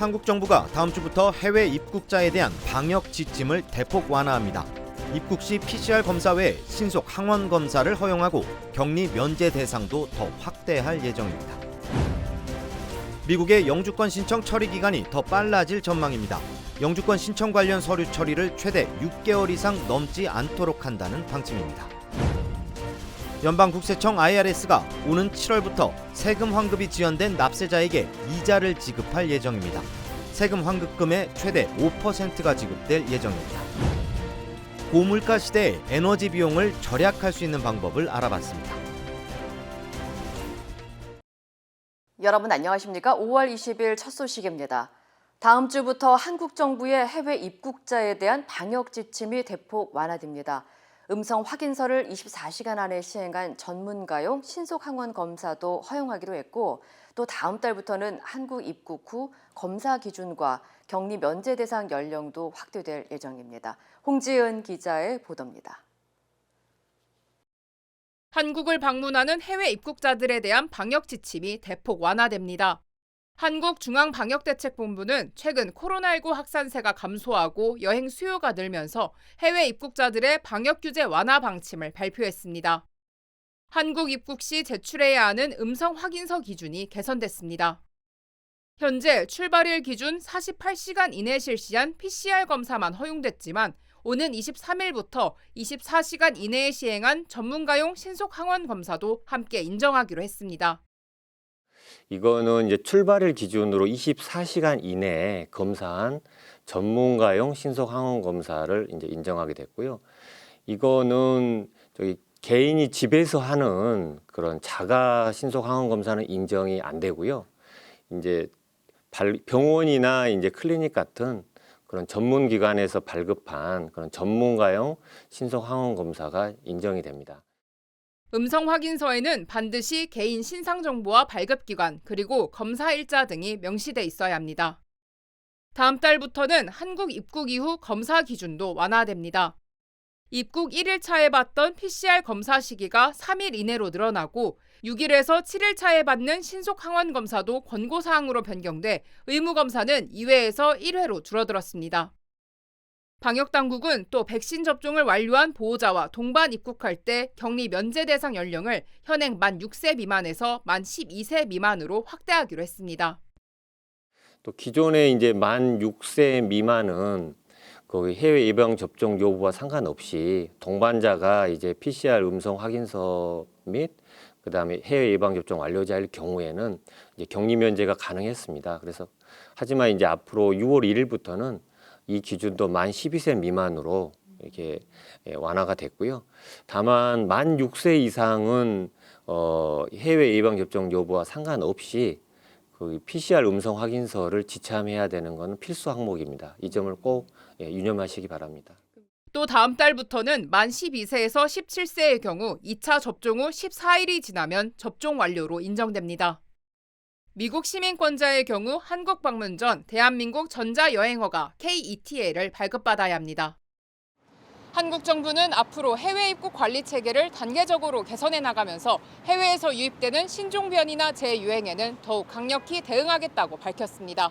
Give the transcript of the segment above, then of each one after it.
한국 정부가 다음 주부터 해외 입국자에 대한 방역 지침을 대폭 완화합니다. 입국 시 PCR 검사 외에 신속 항원 검사를 허용하고 격리 면제 대상도 더 확대할 예정입니다. 미국의 영주권 신청 처리 기간이 더 빨라질 전망입니다. 영주권 신청 관련 서류 처리를 최대 6개월 이상 넘지 않도록 한다는 방침입니다. 연방국세청 IRS가 오는 7월부터 세금 환급이 지연된 납세자에게 이자를 지급할 예정입니다. 세금 환급금의 최대 5%가 지급될 예정입니다. 고물가 시대에 에너지 비용을 절약할 수 있는 방법을 알아봤습니다. 여러분 안녕하십니까? 5월 20일 첫 소식입니다. 다음 주부터 한국 정부의 해외 입국자에 대한 방역 지침이 대폭 완화됩니다. 음성 확인서를 24시간 안에 시행한 전문가용 신속 항원 검사도 허용하기로 했고, 또 다음 달부터는 한국 입국 후 검사 기준과 격리 면제 대상 연령도 확대될 예정입니다. 홍지은 기자의 보도입니다. 한국을 방문하는 해외 입국자들에 대한 방역 지침이 대폭 완화됩니다. 한국중앙방역대책본부는 최근 코로나19 확산세가 감소하고 여행 수요가 늘면서 해외 입국자들의 방역 규제 완화 방침을 발표했습니다. 한국 입국 시 제출해야 하는 음성 확인서 기준이 개선됐습니다. 현재 출발일 기준 48시간 이내 실시한 PCR 검사만 허용됐지만 오는 23일부터 24시간 이내에 시행한 전문가용 신속 항원 검사도 함께 인정하기로 했습니다. 이거는 이제 출발일 기준으로 24시간 이내에 검사한 전문가용 신속 항원 검사를 이제 인정하게 됐고요. 이거는 저희 개인이 집에서 하는 그런 자가 신속 항원 검사는 인정이 안 되고요. 이제 병원이나 이제 클리닉 같은 그런 전문 기관에서 발급한 그런 전문가용 신속 항원 검사가 인정이 됩니다. 음성 확인서에는 반드시 개인 신상 정보와 발급 기관 그리고 검사 일자 등이 명시돼 있어야 합니다. 다음 달부터는 한국 입국 이후 검사 기준도 완화됩니다. 입국 1일차에 받던 PCR 검사 시기가 3일 이내로 늘어나고 6일에서 7일차에 받는 신속 항원 검사도 권고사항으로 변경돼 의무 검사는 2회에서 1회로 줄어들었습니다. 방역당국은 또 백신 접종을 완료한 보호자와 동반 입국할 때 격리 면제 대상 연령을 현행 만 6세 미만에서 만 12세 미만으로 확대하기로 했습니다. 또 기존에 이제 만 6세 미만은 그 해외 예방 접종 여부와 상관없이 동반자가 이제 PCR 음성 확인서 및 그다음에 해외 예방 접종 완료자일 경우에는 이제 격리 면제가 가능했습니다. 그래서 하지만 이제 앞으로 6월 1일부터는 이 기준도 만 12세 미만으로 이렇게 완화가 됐고요. 다만 만 6세 이상은 해외 예방 접종 여부와 상관없이 그 PCR 음성 확인서를 지참해야 되는 것은 필수 항목입니다. 이 점을 꼭 유념하시기 바랍니다. 또 다음 달부터는 만 12세에서 17세의 경우 2차 접종 후 14일이 지나면 접종 완료로 인정됩니다. 미국 시민권자의 경우 한국 방문 전 대한민국 전자여행허가 KETA를 발급받아야 합니다. 한국 정부는 앞으로 해외 입국 관리 체계를 단계적으로 개선해 나가면서 해외에서 유입되는 신종변이나 재유행에는 더욱 강력히 대응하겠다고 밝혔습니다.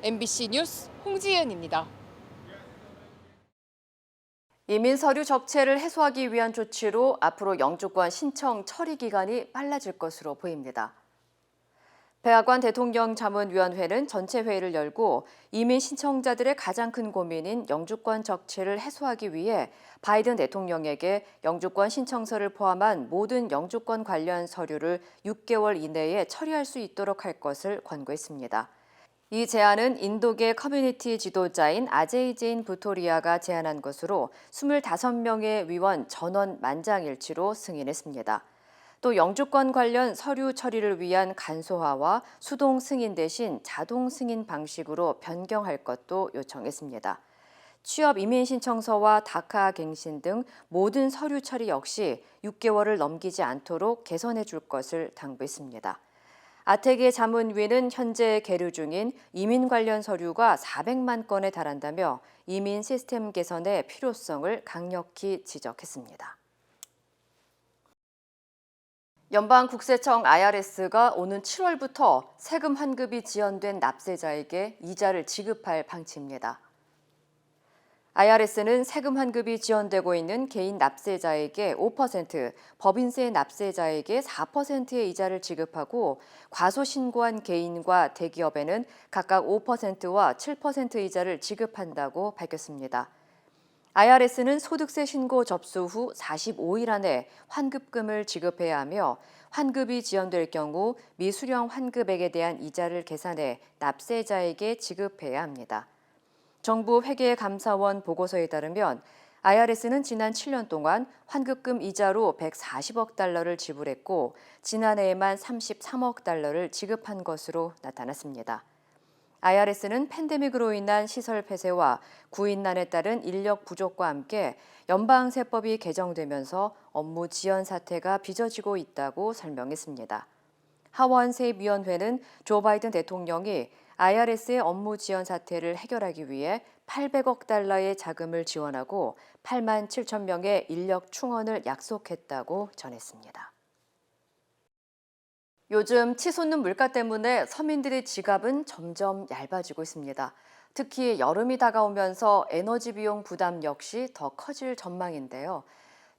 MBC 뉴스 홍지은입니다. 이민 서류 적체를 해소하기 위한 조치로 앞으로 영주권 신청 처리 기간이 빨라질 것으로 보입니다. 백악관 대통령자문위원회는 전체 회의를 열고 이민 신청자들의 가장 큰 고민인 영주권 적체를 해소하기 위해 바이든 대통령에게 영주권 신청서를 포함한 모든 영주권 관련 서류를 6개월 이내에 처리할 수 있도록 할 것을 권고했습니다. 이 제안은 인도계 커뮤니티 지도자인 아제이 제인 부토리아가 제안한 것으로 25명의 위원 전원 만장일치로 승인했습니다. 또 영주권 관련 서류 처리를 위한 간소화와 수동 승인 대신 자동 승인 방식으로 변경할 것도 요청했습니다. 취업 이민 신청서와 다카 갱신 등 모든 서류 처리 역시 6개월을 넘기지 않도록 개선해 줄 것을 당부했습니다. 아태계 자문위는 현재 계류 중인 이민 관련 서류가 400만 건에 달한다며 이민 시스템 개선의 필요성을 강력히 지적했습니다. 연방국세청 IRS가 오는 7월부터 세금 환급이 지연된 납세자에게 이자를 지급할 방침입니다. IRS는 세금 환급이 지연되고 있는 개인 납세자에게 5%, 법인세 납세자에게 4%의 이자를 지급하고 과소신고한 개인과 대기업에는 각각 5%와 7% 이자를 지급한다고 밝혔습니다. IRS는 소득세 신고 접수 후 45일 안에 환급금을 지급해야 하며 환급이 지연될 경우 미수령 환급액에 대한 이자를 계산해 납세자에게 지급해야 합니다. 정부 회계감사원 보고서에 따르면 IRS는 지난 7년 동안 환급금 이자로 140억 달러를 지불했고 지난해에만 33억 달러를 지급한 것으로 나타났습니다. IRS는 팬데믹으로 인한 시설 폐쇄와 구인난에 따른 인력 부족과 함께 연방세법이 개정되면서 업무 지연 사태가 빚어지고 있다고 설명했습니다. 하원세위원회는 조 바이든 대통령이 IRS의 업무 지연 사태를 해결하기 위해 800억 달러의 자금을 지원하고 8만 7천 명의 인력 충원을 약속했다고 전했습니다. 요즘 치솟는 물가 때문에 서민들의 지갑은 점점 얇아지고 있습니다. 특히 여름이 다가오면서 에너지 비용 부담 역시 더 커질 전망인데요.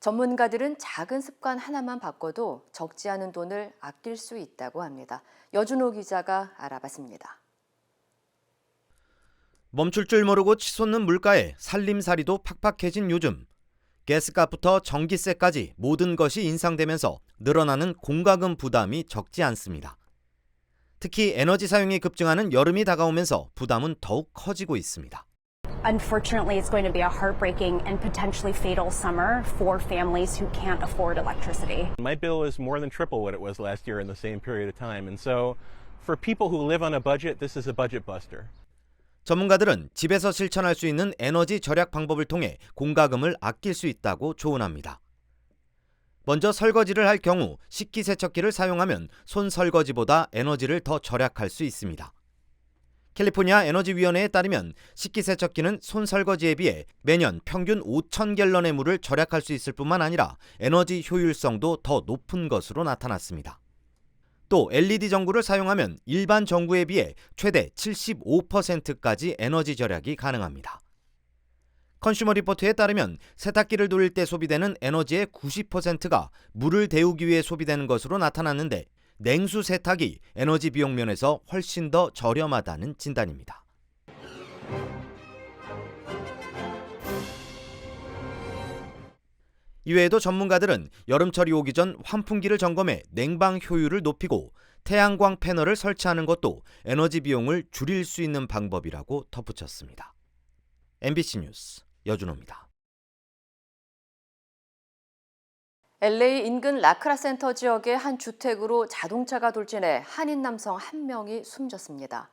전문가들은 작은 습관 하나만 바꿔도 적지 않은 돈을 아낄 수 있다고 합니다. 여준호 기자가 알아봤습니다. 멈출 줄 모르고 치솟는 물가에 살림살이도 팍팍해진 요즘. 가스값부터 전기세까지 모든 것이 인상되면서 늘어나는 공과금 부담이 적지 않습니다. 특히 에너지 사용이 급증하는 여름이 다가오면서 부담은 더욱 커지고 있습니다. Unfortunately, it's going to be a heartbreaking and potentially fatal summer for families who can't afford electricity. My bill is more than triple what it was last year in the same period of time. And so for people who live on a budget, this is a budget buster. 전문가들은 집에서 실천할 수 있는 에너지 절약 방법을 통해 공과금을 아낄 수 있다고 조언합니다. 먼저 설거지를 할 경우 식기세척기를 사용하면 손 설거지보다 에너지를 더 절약할 수 있습니다. 캘리포니아 에너지위원회에 따르면 식기세척기는 손 설거지에 비해 매년 평균 5,000갤런의 물을 절약할 수 있을 뿐만 아니라 에너지 효율성도 더 높은 것으로 나타났습니다. 또 LED 전구를 사용하면 일반 전구에 비해 최대 75%까지 에너지 절약이 가능합니다. 컨슈머 리포트에 따르면 세탁기를 돌릴 때 소비되는 에너지의 90%가 물을 데우기 위해 소비되는 것으로 나타났는데 냉수 세탁이 에너지 비용 면에서 훨씬 더 저렴하다는 진단입니다. 이외에도 전문가들은 여름철이 오기 전 환풍기를 점검해 냉방 효율을 높이고 태양광 패널을 설치하는 것도 에너지 비용을 줄일 수 있는 방법이라고 덧붙였습니다. MBC 뉴스 여준호입니다. LA 인근 라크라 센터 지역의 한 주택으로 자동차가 돌진해 한인 남성 1명이 숨졌습니다.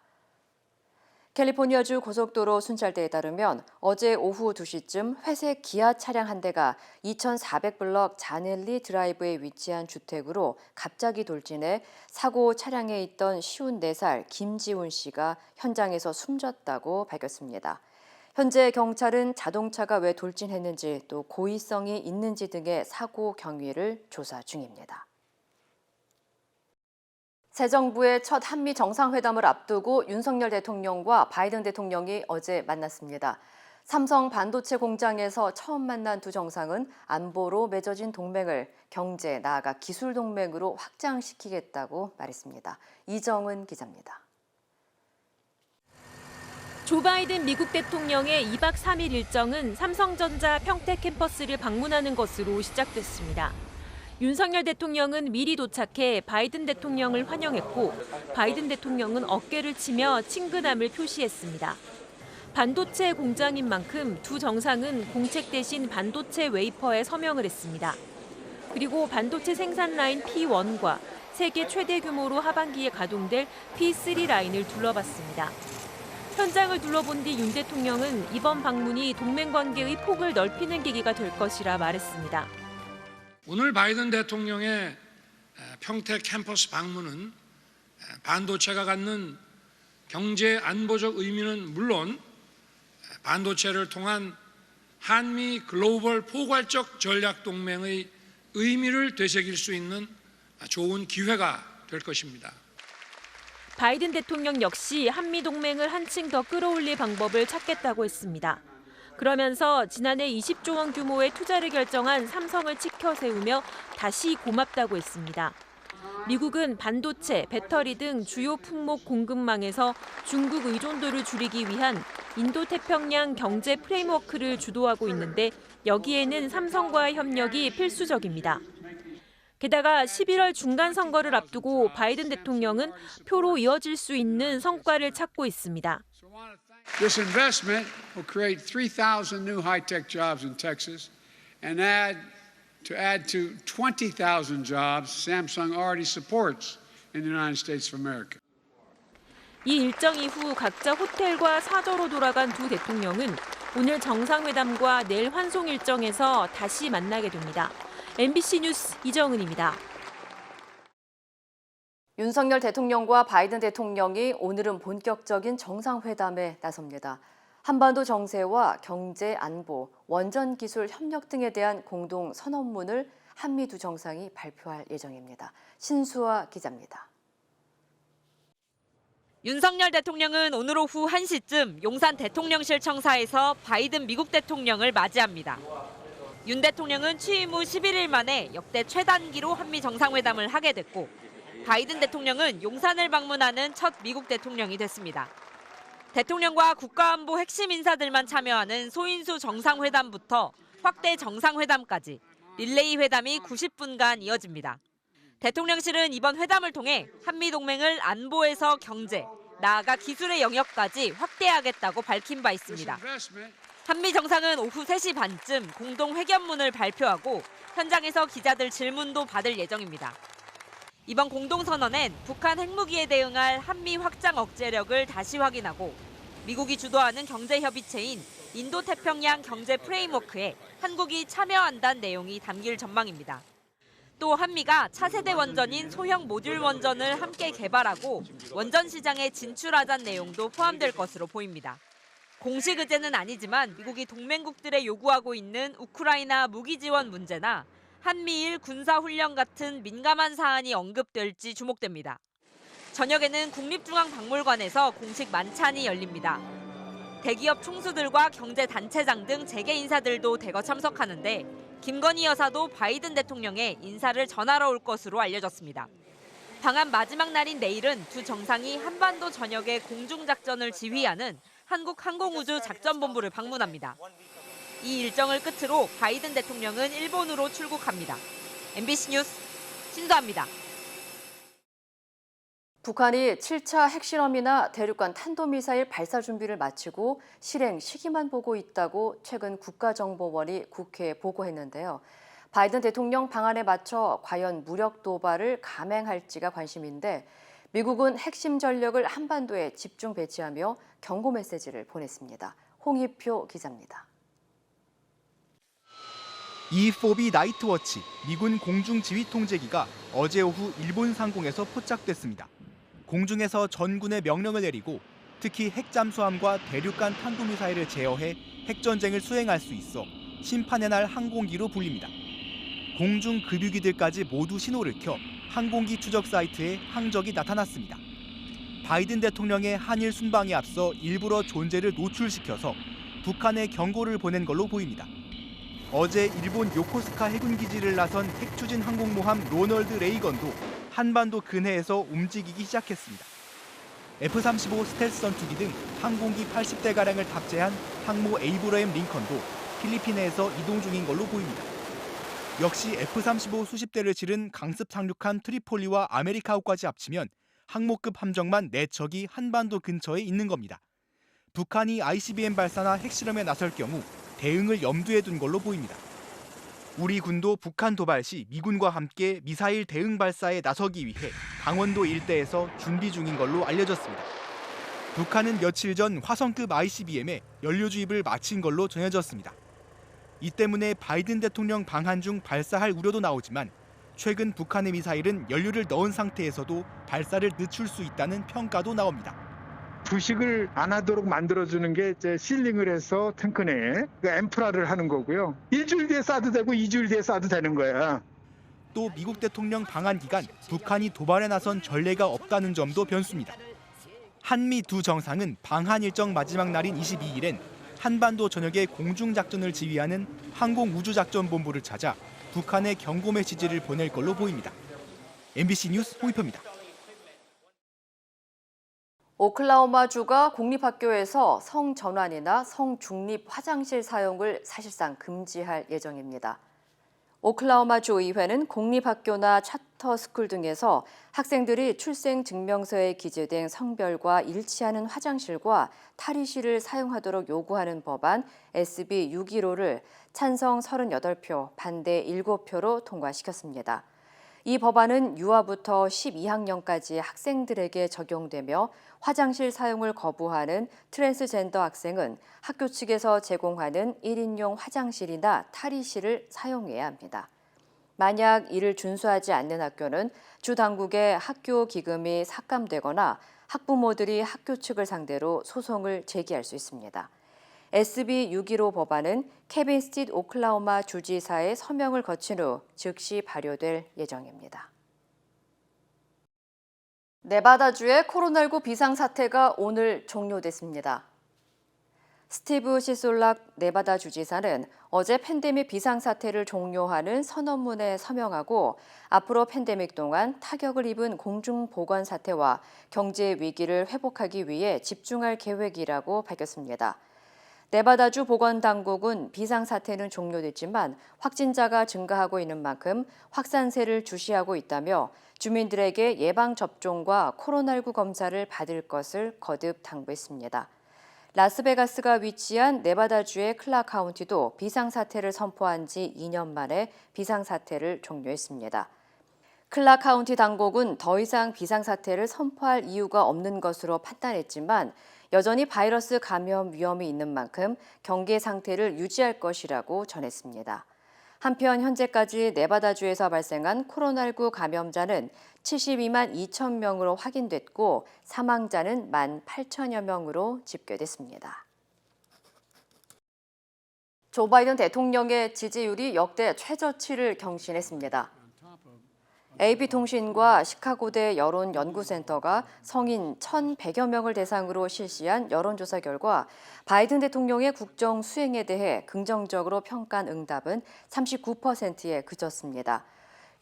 캘리포니아주 고속도로 순찰대에 따르면 어제 오후 2시쯤 회색 기아 차량 한 대가 2400블럭 자넬리 드라이브에 위치한 주택으로 갑자기 돌진해 사고 차량에 있던 54살 김지훈 씨가 현장에서 숨졌다고 밝혔습니다. 현재 경찰은 자동차가 왜 돌진했는지 또 고의성이 있는지 등의 사고 경위를 조사 중입니다. 새 정부의 첫 한미 정상회담을 앞두고 윤석열 대통령과 바이든 대통령이 어제 만났습니다. 삼성 반도체 공장에서 처음 만난 두 정상은 안보로 맺어진 동맹을 경제, 나아가 기술 동맹으로 확장시키겠다고 말했습니다. 이정은 기자입니다. 조 바이든 미국 대통령의 2박 3일 일정은 삼성전자 평택 캠퍼스를 방문하는 것으로 시작됐습니다. 윤석열 대통령은 미리 도착해 바이든 대통령을 환영했고 바이든 대통령은 어깨를 치며 친근함을 표시했습니다. 반도체 공장인 만큼 두 정상은 공책 대신 반도체 웨이퍼에 서명을 했습니다. 그리고 반도체 생산 라인 P1과 세계 최대 규모로 하반기에 가동될 P3 라인을 둘러봤습니다. 현장을 둘러본 뒤 윤 대통령은 이번 방문이 동맹 관계의 폭을 넓히는 계기가 될 것이라 말했습니다. 오늘 바이든 대통령의 평택 캠퍼스 방문은 반도체가 갖는 경제 안보적 의미는 물론 반도체를 통한 한미 글로벌 포괄적 전략 동맹의 의미를 되새길 수 있는 좋은 기회가 될 것입니다. 바이든 대통령 역시 한미 동맹을 한층 더 끌어올릴 방법을 찾겠다고 했습니다. 그러면서 지난해 20조 원 규모의 투자를 결정한 삼성을 치켜 세우며 다시 고맙다고 했습니다. 미국은 반도체, 배터리 등 주요 품목 공급망에서 중국 의존도를 줄이기 위한 인도태평양 경제 프레임워크를 주도하고 있는데 여기에는 삼성과의 협력이 필수적입니다. 게다가 11월 중간 선거를 앞두고 바이든 대통령은 표로 이어질 수 있는 성과를 찾고 있습니다. This investment will create 3,000 new high-tech jobs in Texas and add to 20,000 jobs Samsung already supports in the United States of America. 이 일정 이후 각자 호텔과 사저로 돌아간 두 대통령은 오늘 정상회담과 내일 환송 일정에서 다시 만나게 됩니다. MBC 뉴스 이정은입니다. 윤석열 대통령과 바이든 대통령이 오늘은 본격적인 정상회담에 나섭니다. 한반도 정세와 경제 안보, 원전 기술 협력 등에 대한 공동 선언문을 한미 두 정상이 발표할 예정입니다. 신수아 기자입니다. 윤석열 대통령은 오늘 오후 1시쯤 용산 대통령실 청사에서 바이든 미국 대통령을 맞이합니다. 윤 대통령은 취임 후 11일 만에 역대 최단기로 한미 정상회담을 하게 됐고 바이든 대통령은 용산을 방문하는 첫 미국 대통령이 됐습니다. 대통령과 국가안보 핵심 인사들만 참여하는 소인수 정상회담부터 확대 정상회담까지 릴레이 회담이 90분간 이어집니다. 대통령실은 이번 회담을 통해 한미 동맹을 안보에서 경제, 나아가 기술의 영역까지 확대하겠다고 밝힌 바 있습니다. 한미 정상은 오후 3시 반쯤 공동 회견문을 발표하고 현장에서 기자들 질문도 받을 예정입니다. 이번 공동선언엔 북한 핵무기에 대응할 한미 확장 억제력을 다시 확인하고 미국이 주도하는 경제협의체인 인도태평양 경제 프레임워크에 한국이 참여한다는 내용이 담길 전망입니다. 또 한미가 차세대 원전인 소형 모듈 원전을 함께 개발하고 원전 시장에 진출하자는 내용도 포함될 것으로 보입니다. 공식 의제는 아니지만 미국이 동맹국들에 요구하고 있는 우크라이나 무기 지원 문제나 한미일 군사훈련 같은 민감한 사안이 언급될지 주목됩니다. 저녁에는 국립중앙박물관에서 공식 만찬이 열립니다. 대기업 총수들과 경제단체장 등 재계 인사들도 대거 참석하는데 김건희 여사도 바이든 대통령의 인사를 전하러 올 것으로 알려졌습니다. 방한 마지막 날인 내일은 두 정상이 한반도 전역의 공중작전을 지휘하는 한국항공우주작전본부를 방문합니다. 이 일정을 끝으로 바이든 대통령은 일본으로 출국합니다. MBC 뉴스 신수아입니다. 북한이 7차 핵실험이나 대륙간 탄도미사일 발사 준비를 마치고 실행 시기만 보고 있다고 최근 국가정보원이 국회에 보고했는데요. 바이든 대통령 방안에 맞춰 과연 무력 도발을 감행할지가 관심인데 미국은 핵심 전력을 한반도에 집중 배치하며 경고 메시지를 보냈습니다. 홍희표 기자입니다. E4B 나이트워치 미군 공중지휘통제기가 어제 오후 일본 상공에서 포착됐습니다. 공중에서 전군에 명령을 내리고 특히 핵잠수함과 대륙간 탄도미사일을 제어해 핵전쟁을 수행할 수 있어 심판의 날 항공기로 불립니다. 공중 급유기들까지 모두 신호를 켜 항공기 추적 사이트에 항적이 나타났습니다. 바이든 대통령의 한일 순방에 앞서 일부러 존재를 노출시켜서 북한에 경고를 보낸 걸로 보입니다. 어제 일본 요코스카 해군기지를 나선 핵추진 항공모함 로널드 레이건도 한반도 근해에서 움직이기 시작했습니다. F-35 스텔스 전투기 등 항공기 80대가량을 탑재한 항모 에이브러햄 링컨도 필리핀에서 이동 중인 걸로 보입니다. 역시 F-35 수십 대를 실은 강습 상륙한 트리폴리와 아메리카우까지 합치면 항모급 함정만 4척이 한반도 근처에 있는 겁니다. 북한이 ICBM 발사나 핵실험에 나설 경우 대응을 염두에 둔 걸로 보입니다. 우리 군도 북한 도발 시 미군과 함께 미사일 대응 발사에 나서기 위해 강원도 일대에서 준비 중인 걸로 알려졌습니다. 북한은 며칠 전 화성급 ICBM에 연료 주입을 마친 걸로 전해졌습니다. 이 때문에 바이든 대통령 방한 중 발사할 우려도 나오지만 최근 북한의 미사일은 연료를 넣은 상태에서도 발사를 늦출 수 있다는 평가도 나옵니다. 부식을 안 하도록 만들어주는 게 이제 실링을 해서 탱크 내에 엠프라를 하는 거고요. 일주일 뒤에 쏴도 되고 2주일 뒤에 쏴도 되는 거야. 또 미국 대통령 방한 기간 북한이 도발에 나선 전례가 없다는 점도 변수입니다. 한미 두 정상은 방한 일정 마지막 날인 22일엔 한반도 전역의 공중작전을 지휘하는 항공우주작전본부를 찾아 북한에 경고 메시지를 보낼 걸로 보입니다. MBC 뉴스 홍익표입니다. 오클라호마주가 공립학교에서 성전환이나 성중립 화장실 사용을 사실상 금지할 예정입니다. 오클라호마주 의회는 공립학교나 차터스쿨 등에서 학생들이 출생증명서에 기재된 성별과 일치하는 화장실과 탈의실을 사용하도록 요구하는 법안 SB 615를 찬성 38표, 반대 7표로 통과시켰습니다. 이 법안은 유아부터 12학년까지 학생들에게 적용되며 화장실 사용을 거부하는 트랜스젠더 학생은 학교 측에서 제공하는 1인용 화장실이나 탈의실을 사용해야 합니다. 만약 이를 준수하지 않는 학교는 주 당국의 학교 기금이 삭감되거나 학부모들이 학교 측을 상대로 소송을 제기할 수 있습니다. SB 615 법안은 케빈 스티드 오클라호마 주지사의 서명을 거친 후 즉시 발효될 예정입니다. 네바다주의 코로나19 비상사태가 오늘 종료됐습니다. 스티브 시솔락 네바다 주지사는 어제 팬데믹 비상사태를 종료하는 선언문에 서명하고 앞으로 팬데믹 동안 타격을 입은 공중보건 사태와 경제 위기를 회복하기 위해 집중할 계획이라고 밝혔습니다. 네바다주 보건당국은 비상사태는 종료됐지만 확진자가 증가하고 있는 만큼 확산세를 주시하고 있다며 주민들에게 예방접종과 코로나19 검사를 받을 것을 거듭 당부했습니다. 라스베가스가 위치한 네바다주의 클락 카운티도 비상사태를 선포한 지 2년 만에 비상사태를 종료했습니다. 클락 카운티 당국은 더 이상 비상사태를 선포할 이유가 없는 것으로 판단했지만 여전히 바이러스 감염 위험이 있는 만큼 경계 상태를 유지할 것이라고 전했습니다. 한편 현재까지 네바다주에서 발생한 코로나19 감염자는 72만 2천 명으로 확인됐고 사망자는 1만 8천여 명으로 집계됐습니다. 조 바이든 대통령의 지지율이 역대 최저치를 경신했습니다. AP통신과 시카고대 여론연구센터가 성인 1,100여 명을 대상으로 실시한 여론조사 결과 바이든 대통령의 국정 수행에 대해 긍정적으로 평가한 응답은 39%에 그쳤습니다.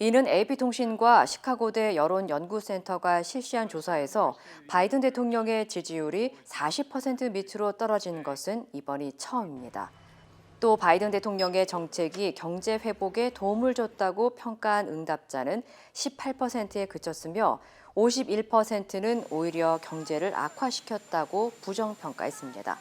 이는 AP통신과 시카고대 여론연구센터가 실시한 조사에서 바이든 대통령의 지지율이 40% 밑으로 떨어진 것은 이번이 처음입니다. 또 바이든 대통령의 정책이 경제 회복에 도움을 줬다고 평가한 응답자는 18%에 그쳤으며 51%는 오히려 경제를 악화시켰다고 부정평가했습니다.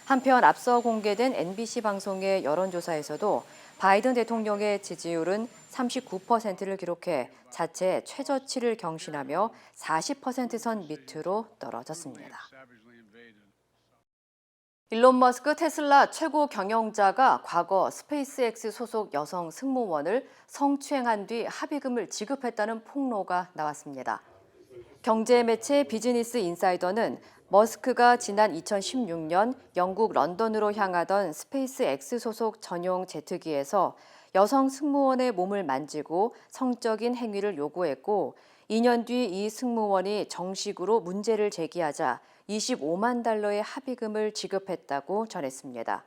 한편 앞서 공개된 NBC 방송의 여론조사에서도 바이든 대통령의 지지율은 39%를 기록해 자체 최저치를 경신하며 40%선 밑으로 떨어졌습니다. 일론 머스크 테슬라 최고 경영자가 과거 스페이스X 소속 여성 승무원을 성추행한 뒤 합의금을 지급했다는 폭로가 나왔습니다. 경제 매체 비즈니스 인사이더는 머스크가 지난 2016년 영국 런던으로 향하던 스페이스X 소속 전용 제트기에서 여성 승무원의 몸을 만지고 성적인 행위를 요구했고 2년 뒤 이 승무원이 정식으로 문제를 제기하자 $25만 달러의 합의금을 지급했다고 전했습니다.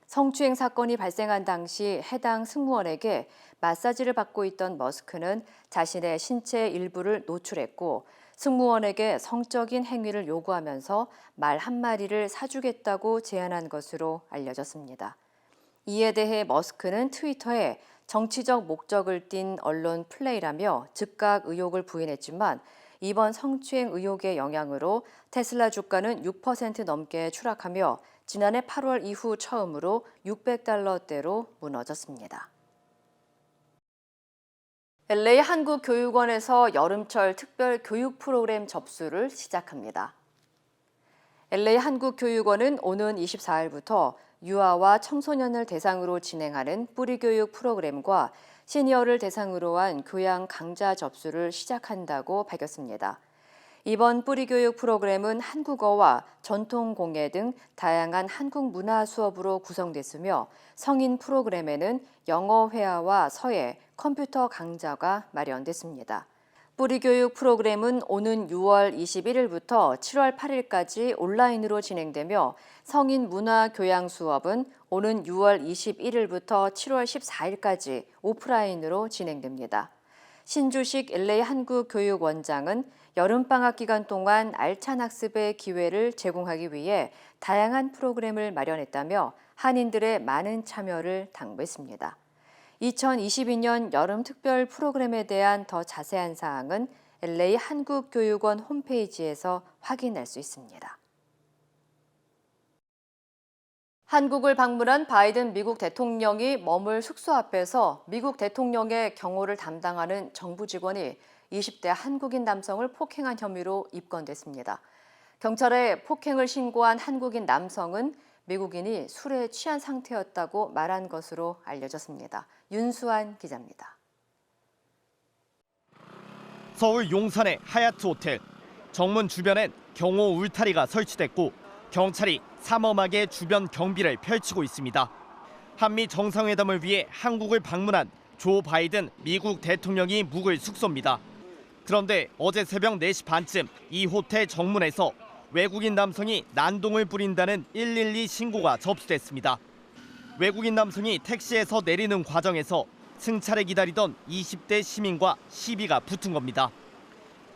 성추행 사건이 발생한 당시 해당 승무원에게 마사지를 받고 있던 머스크는 자신의 신체 일부를 노출했고 승무원에게 성적인 행위를 요구하면서 말 한마리를 사주겠다고 제안한 것으로 알려졌습니다. 이에 대해 머스크는 트위터에 정치적 목적을 띤 언론 플레이라며 즉각 의혹을 부인했지만 이번 성추행 의혹의 영향으로 테슬라 주가는 6% 넘게 추락하며 지난해 8월 이후 처음으로 $600대로 무너졌습니다. LA 한국교육원에서 여름철 특별 교육 프로그램 접수를 시작합니다. LA 한국교육원은 오는 24일부터 유아와 청소년을 대상으로 진행하는 뿌리교육 프로그램과 시니어를 대상으로 한 교양 강좌 접수를 시작한다고 밝혔습니다. 이번 뿌리교육 프로그램은 한국어와 전통공예 등 다양한 한국 문화 수업으로 구성됐으며 성인 프로그램에는 영어 회화와 서예, 컴퓨터 강좌가 마련됐습니다. 뿌리교육 프로그램은 오는 6월 21일부터 7월 8일까지 온라인으로 진행되며 성인 문화 교양 수업은 오는 6월 21일부터 7월 14일까지 오프라인으로 진행됩니다. 신주식 LA 한국교육원장은 여름방학 기간 동안 알찬 학습의 기회를 제공하기 위해 다양한 프로그램을 마련했다며 한인들의 많은 참여를 당부했습니다. 2022년 여름 특별 프로그램에 대한 더 자세한 사항은 LA 한국교육원 홈페이지에서 확인할 수 있습니다. 한국을 방문한 바이든 미국 대통령이 머물 숙소 앞에서 미국 대통령의 경호를 담당하는 정부 직원이 20대 한국인 남성을 폭행한 혐의로 입건됐습니다. 경찰에 폭행을 신고한 한국인 남성은 미국인이 술에 취한 상태였다고 말한 것으로 알려졌습니다. 윤수환 기자입니다. 서울 용산의 하얏트 호텔. 정문 주변엔 경호 울타리가 설치됐고 경찰이 삼엄하게 주변 경비를 펼치고 있습니다. 한미 정상회담을 위해 한국을 방문한 조 바이든 미국 대통령이 묵을 숙소입니다. 그런데 어제 새벽 4시 반쯤 이 호텔 정문에서 외국인 남성이 난동을 부린다는 112 신고가 접수됐습니다. 외국인 남성이 택시에서 내리는 과정에서 승차를 기다리던 20대 시민과 시비가 붙은 겁니다.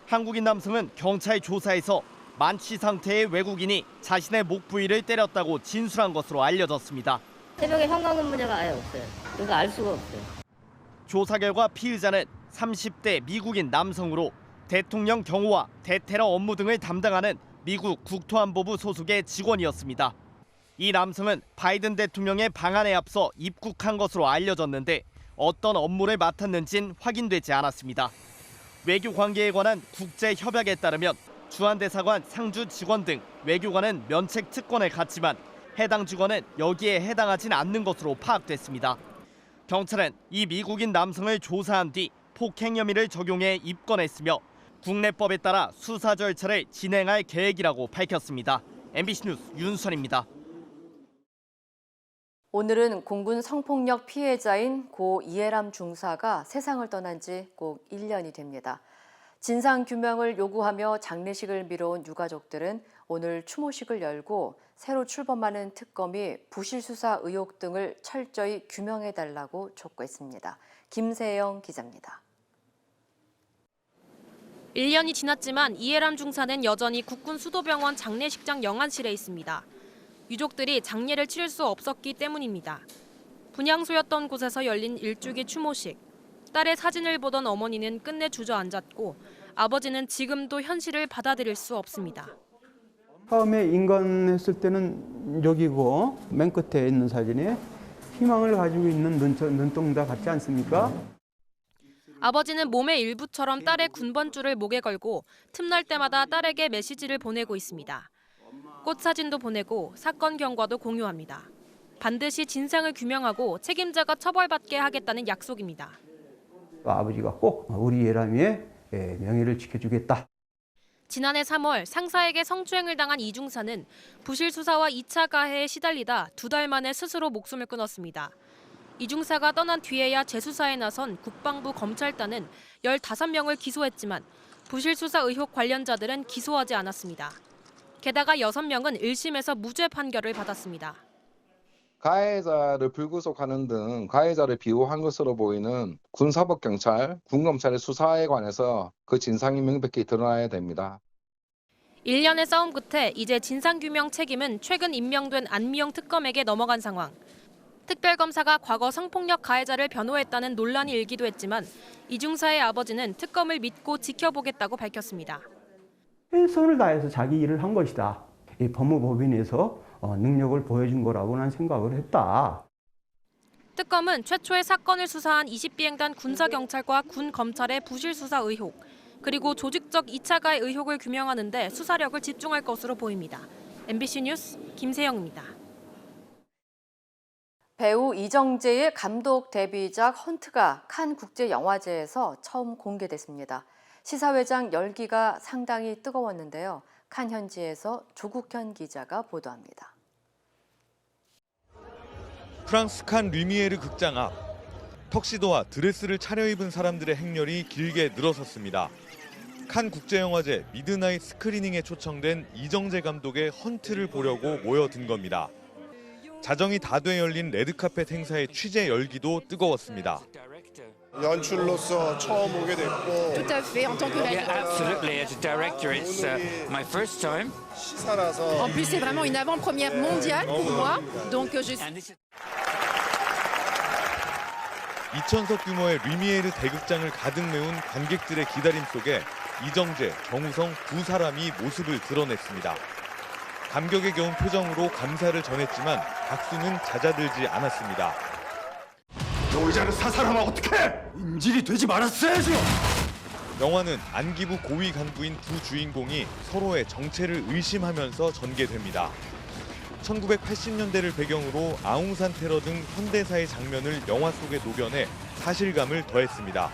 한국인 남성은 경찰 조사에서 만취 상태의 외국인이 자신의 목 부위를 때렸다고 진술한 것으로 알려졌습니다. 새벽에 현관근무자가 아예 없어요. 그러니까 알 수가 없어요. 조사 결과 피의자는 30대 미국인 남성으로 대통령 경호와 대테러 업무 등을 담당하는 미국 국토안보부 소속의 직원이었습니다. 이 남성은 바이든 대통령의 방한에 앞서 입국한 것으로 알려졌는데 어떤 업무를 맡았는진 확인되지 않았습니다. 외교 관계에 관한 국제 협약에 따르면 주한대사관 상주 직원 등 외교관은 면책 특권을 갖지만 해당 직원은 여기에 해당하진 않는 것으로 파악됐습니다. 경찰은 이 미국인 남성을 조사한 뒤 폭행 혐의를 적용해 입건했으며 국내법에 따라 수사 절차를 진행할 계획이라고 밝혔습니다. MBC 뉴스 윤선입니다. 오늘은 공군 성폭력 피해자인 고 이해람 중사가 세상을 떠난 지 꼭 1년이 됩니다. 진상규명을 요구하며 장례식을 미뤄온 유가족들은 오늘 추모식을 열고 새로 출범하는 특검이 부실수사 의혹 등을 철저히 규명해달라고 촉구했습니다. 김세영 기자입니다. 1년이 지났지만 이해람 중사는 여전히 국군 수도병원 장례식장 영안실에 있습니다. 유족들이 장례를 치를 수 없었기 때문입니다. 분향소였던 곳에서 열린 일주기 추모식. 딸의 사진을 보던 어머니는 끝내 주저앉았고 아버지는 지금도 현실을 받아들일 수 없습니다. 처음에 인간했을 때는 여기고 맨 끝에 있는 사진에 희망을 가지고 있는 눈동자 같지 않습니까? 아버지는 몸의 일부처럼 딸의 군번줄을 목에 걸고 틈날 때마다 딸에게 메시지를 보내고 있습니다. 꽃 사진도 보내고 사건 경과도 공유합니다. 반드시 진상을 규명하고 책임자가 처벌받게 하겠다는 약속입니다. 아버지가 꼭 우리 예람이의 명예를 지켜주겠다. 지난해 3월 상사에게 성추행을 당한 이 중사는 부실 수사와 2차 가해에 시달리다 2달 만에 스스로 목숨을 끊었습니다. 이 중사가 떠난 뒤에야 재수사에 나선 국방부 검찰단은 15명을 기소했지만 부실 수사 의혹 관련자들은 기소하지 않았습니다. 게다가 6명은 1심에서 무죄 판결을 받았습니다. 가해자를 불구속하는 등 가해자를 비호한 것으로 보이는 군사법경찰, 군검찰의 수사에 관해서 그 진상이 명백히 드러나야 됩니다. 1년의 싸움 끝에 이제 진상규명 책임은 최근 임명된 안미영 특검에게 넘어간 상황. 특별검사가 과거 성폭력 가해자를 변호했다는 논란이 일기도 했지만 이 중사의 아버지는 특검을 믿고 지켜보겠다고 밝혔습니다. 최선을 다해서 자기 일을 한 것이다. 이 법무법인에서 능력을 보여준 거라고 난 생각을 했다. 특검은 최초의 사건을 수사한 20비행단 군사경찰과 군검찰의 부실 수사 의혹, 그리고 조직적 2차 가해 의혹을 규명하는 데 수사력을 집중할 것으로 보입니다. MBC 뉴스 김세영입니다. 배우 이정재의 감독 데뷔작 헌트가 칸 국제영화제에서 처음 공개됐습니다. 시사회장 열기가 상당히 뜨거웠는데요. 칸 현지에서 조국현 기자가 보도합니다. 프랑스 칸 르미에르 극장 앞 턱시도와 드레스를 차려입은 사람들의 행렬이 길게 늘어섰습니다. 칸 국제영화제 미드나잇 스크리닝에 초청된 이정재 감독의 헌트를 보려고 모여든 겁니다. 자정이 다 돼 열린 레드카펫 행사의 취재 열기도 뜨거웠습니다. 연출로서 처음 오게 됐고. Tout à fait, en tant que réalisateur. Absolutely, as a director, it's my first time. 시사라서. En plus, c'est vraiment une avant-première mondiale pour moi. Donc, je suis. 2,000석 규모의 리미에르 대극장을 가득 메운 관객들의 기다림 속에 이정재, 정우성 두 사람이 모습을 드러냈습니다. 감격에 겨운 표정으로 감사를 전했지만 박수는 잦아들지 않았습니다. 노이자를 사살하면 어떡해! 인질이 되지 말았어야죠! 영화는 안기부 고위 간부인 두 주인공이 서로의 정체를 의심하면서 전개됩니다. 1980년대를 배경으로 아웅산 테러 등 현대사의 장면을 영화 속에 녹여내 사실감을 더했습니다.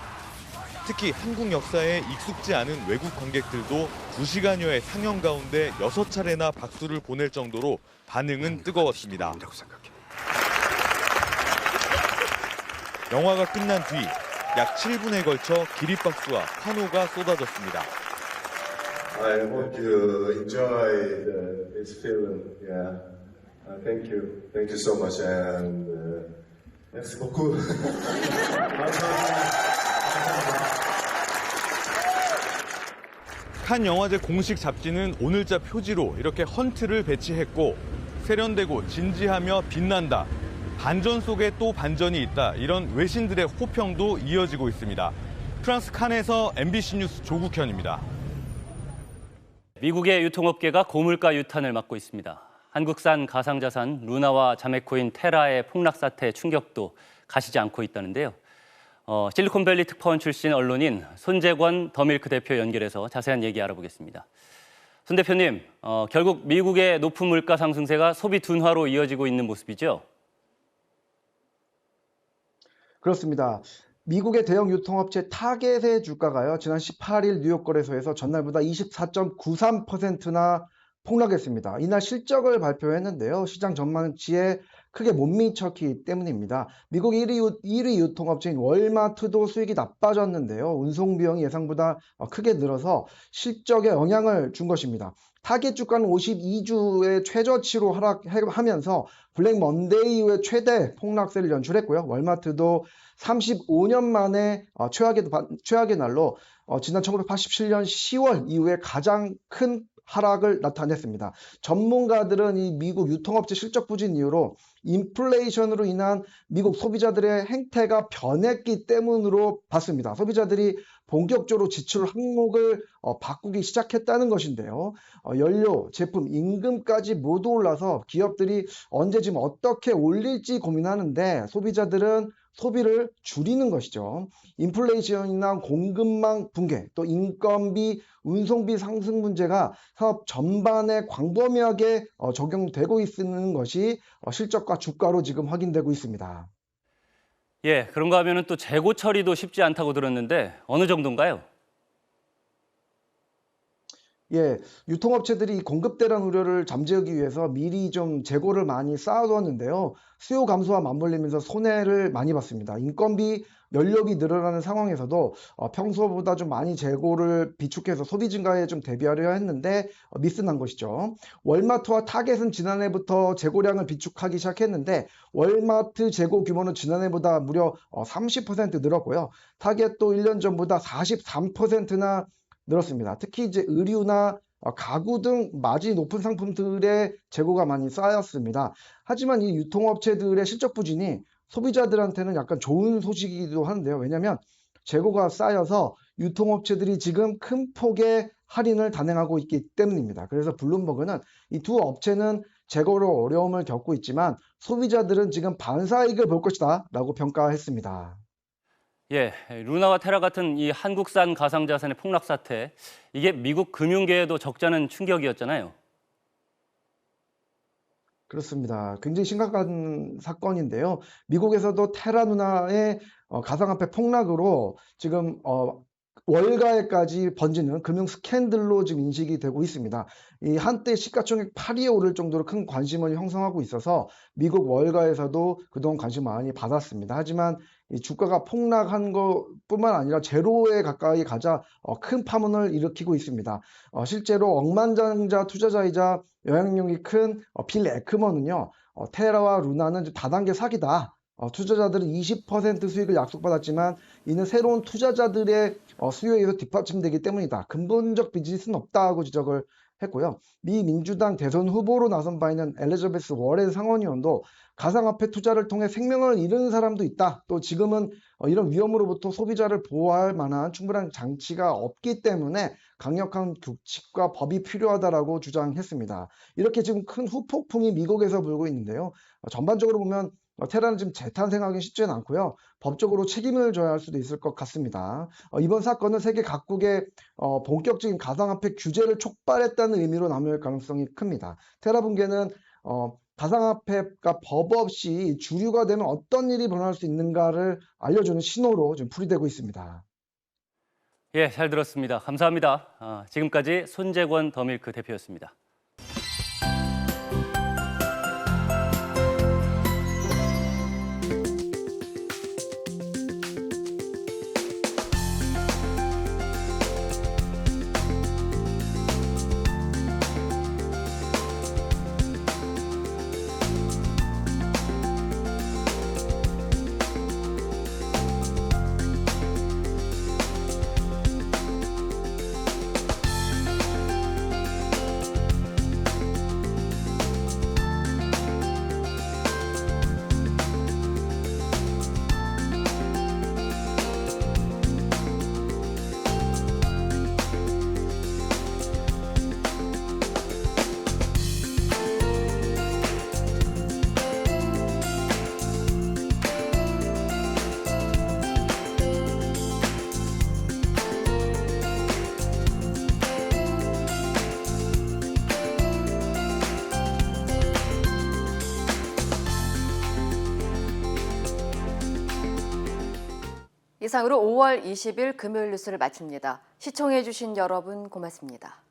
특히 한국 역사에 익숙지 않은 외국 관객들도 2시간여의 상영 가운데 6차례나 박수를 보낼 정도로 반응은 뜨거웠습니다. 영화가 끝난 뒤 약 7분에 걸쳐 기립박수와 환호가 쏟아졌습니다. I hope you enjoy this film. Yeah. Thank you. Thank you so much. And merci beaucoup. 칸 영화제 공식 잡지는 오늘자 표지로 이렇게 헌트를 배치했고 세련되고 진지하며 빛난다. 반전 속에 또 반전이 있다. 이런 외신들의 호평도 이어지고 있습니다. 프랑스 칸에서 MBC 뉴스 조국현입니다. 미국의 유통업계가 고물가 유탄을 맞고 있습니다. 한국산 가상자산 루나와 자매코인 테라의 폭락 사태의 충격도 가시지 않고 있다는데요. 실리콘밸리 특파원 출신 언론인 손재권 더밀크 대표 연결해서 자세한 얘기 알아보겠습니다. 손 대표님, 결국 미국의 높은 물가 상승세가 소비 둔화로 이어지고 있는 모습이죠? 그렇습니다. 미국의 대형 유통업체 타겟의 주가가요. 지난 18일 뉴욕 거래소에서 전날보다 24.93%나 폭락했습니다. 이날 실적을 발표했는데요. 시장 전망치에 크게 못 미쳤기 때문입니다. 미국 1위 유통업체인 월마트도 수익이 나빠졌는데요. 운송 비용이 예상보다 크게 늘어서 실적에 영향을 준 것입니다. 타겟 주가는 52주의 최저치로 하락하면서 블랙 먼데이 이후에 최대 폭락세를 연출했고요. 월마트도 35년 만에 최악의 날로 지난 1987년 10월 이후에 가장 큰 하락을 나타냈습니다. 전문가들은 이 미국 유통업체 실적 부진 이후로 인플레이션으로 인한 미국 소비자들의 행태가 변했기 때문으로 봤습니다. 소비자들이 본격적으로 지출 항목을 바꾸기 시작했다는 것인데요. 연료, 제품, 임금까지 모두 올라서 기업들이 언제쯤 어떻게 올릴지 고민하는데 소비자들은 소비를 줄이는 것이죠. 인플레이션이나 공급망 붕괴, 또 인건비, 운송비 상승 문제가 산업 전반에 광범위하게 적용되고 있는 것이 실적과 주가로 지금 확인되고 있습니다. 예, 그런가 하면 또 재고 처리도 쉽지 않다고 들었는데 어느 정도인가요? 예, 유통업체들이 공급대란 우려를 잠재우기 위해서 미리 좀 재고를 많이 쌓아두었는데요. 수요 감소와 맞물리면서 손해를 많이 봤습니다. 인건비, 연료비 늘어나는 상황에서도 평소보다 좀 많이 재고를 비축해서 소비 증가에 좀 대비하려 했는데 미스난 것이죠. 월마트와 타겟은 지난해부터 재고량을 비축하기 시작했는데 월마트 재고 규모는 지난해보다 무려 30% 늘었고요. 타겟도 1년 전보다 43%나 늘었습니다. 특히 이제 의류나 가구 등 마진이 높은 상품들의 재고가 많이 쌓였습니다. 하지만 이 유통업체들의 실적 부진이 소비자들한테는 약간 좋은 소식이기도 한데요. 왜냐하면 재고가 쌓여서 유통업체들이 지금 큰 폭의 할인을 단행하고 있기 때문입니다. 그래서 블룸버그는 이 두 업체는 재고로 어려움을 겪고 있지만 소비자들은 지금 반사이익을 볼 것이다 라고 평가했습니다. 예, 루나와 테라 같은 이 한국산 가상자산의 폭락 사태, 이게 미국 금융계에도 적잖은 충격이었잖아요. 그렇습니다. 굉장히 심각한 사건인데요. 미국에서도 테라 루나의 가상화폐 폭락으로 지금 월가에까지 번지는 금융 스캔들로 지금 인식이 되고 있습니다. 이 한때 시가총액 8위에 오를 정도로 큰 관심을 형성하고 있어서 미국 월가에서도 그동안 관심 많이 받았습니다. 하지만 이 주가가 폭락한 것뿐만 아니라 제로에 가까이 가자 큰 파문을 일으키고 있습니다. 실제로 억만장자 투자자이자 영향력이 큰 빌 에크먼은요, 테라와 루나는 다단계 사기다. 투자자들은 20% 수익을 약속받았지만 이는 새로운 투자자들의 수요에 의해서 뒷받침되기 때문이다. 근본적 비즈니스는 없다고 지적을 했고요. 미 민주당 대선 후보로 나선 바 있는 엘리자베스 워렌 상원의원도 가상화폐 투자를 통해 생명을 잃은 사람도 있다. 또 지금은 이런 위험으로부터 소비자를 보호할 만한 충분한 장치가 없기 때문에 강력한 규칙과 법이 필요하다라고 주장했습니다. 이렇게 지금 큰 후폭풍이 미국에서 불고 있는데요. 전반적으로 보면 테라는 지금 재탄생하기 쉽지는 않고요. 법적으로 책임을 져야 할 수도 있을 것 같습니다. 이번 사건은 세계 각국의 본격적인 가상화폐 규제를 촉발했다는 의미로 남을 가능성이 큽니다. 테라 붕괴는 가상화폐가 법 없이 주류가 되면 어떤 일이 벌어날 수 있는가를 알려주는 신호로 지금 풀이되고 있습니다. 예, 잘 들었습니다. 감사합니다. 지금까지 손재권 더밀크 대표였습니다. 이상으로 5월 20일 금요일 뉴스를 마칩니다. 시청해주신 여러분 고맙습니다.